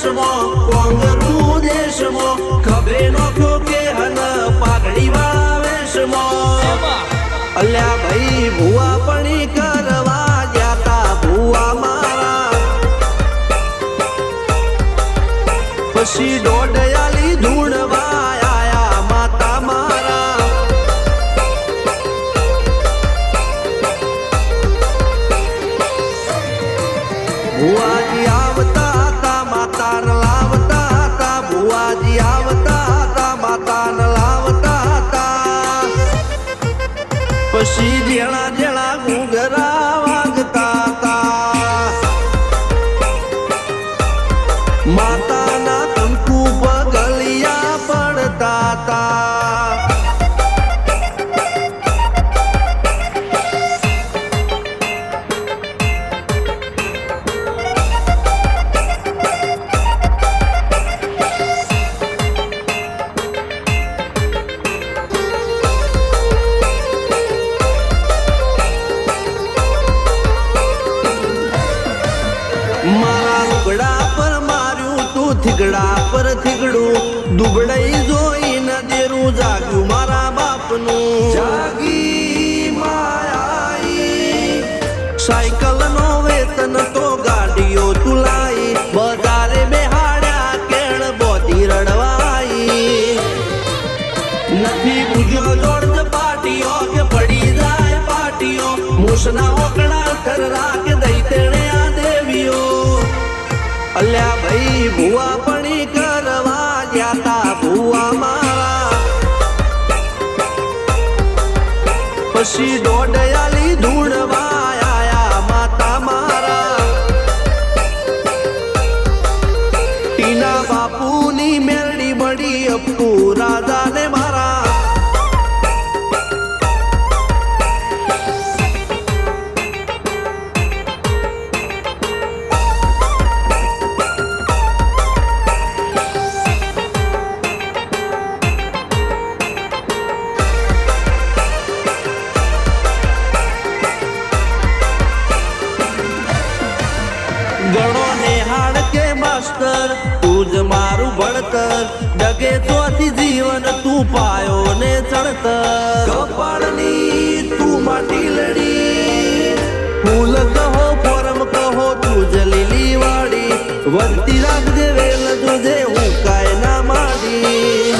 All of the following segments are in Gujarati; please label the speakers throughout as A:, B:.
A: દેશમાં કોંગરું દેશમાં ખભે નોખ્યો કે હન પાઘડી વાળા વેશમાં અલ્યા ભાઈ ભુવા પણી કરવા જાતા ભુવા મારા પછી દોડયાલી ધૂણવા આયા માતા મારા ભુવાજી આવતા હતા માતા ન લાવતા હતા ભુવાજી આવતા હતા માતા ન લાવતા હતા પછી જેણા જેણા ઘૂંઘરા વાગતા હતા માતાના કંકુ પગલિયા પડતા હતા મારા લુગડા પર માર્યું તું થીગડા પર થીગડું દુબળાઈ જોઈને દેરું જાગ્યું મારા બાપનું જાગી માયાઈ સાયકલ નો વેતન તો ગાડીઓ તુલાઈ બજારે બેહાડ્યા કેળ બોધી રડવાઈ નથી પૂજ્યો જોડ પાટીઓ કે પડી જાય પાટીઓ મૂસના ઓકડા થરરા કે દઈ તેણે આ દેવીઓ અલ્યા ભાઈ ભુવા પણી કરવા જાતા ભુવા મારા પછી દોડયાલી ધૂણવા આયા માતા મારા ટીના બાપુની મેરડી બળી અપ્પુ રાજાને મારા ગણો નેહાડ કે માસ્ટર તું જ મારું ભણતર ડગે ચોથી જીવન તું પાયો ને ચણતર કપાળની તું માટી લડી ફૂલ કહો ફોરમ કહો તું જ લીલી વાડી વળતી રાખજે વેલ જોજે હું કાય ના માડી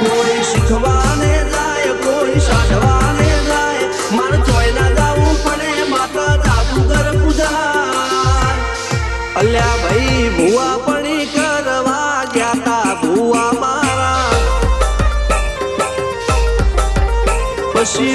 A: કોઈ શીખવાને જાય કોઈ સાધવાને જાય મારે ચોય ના જાવું પડે માતા જાદુગર પૂજા અલ્યા ભાઈ ભુવા પણી કરવા જાતા ભુવા મારા પછી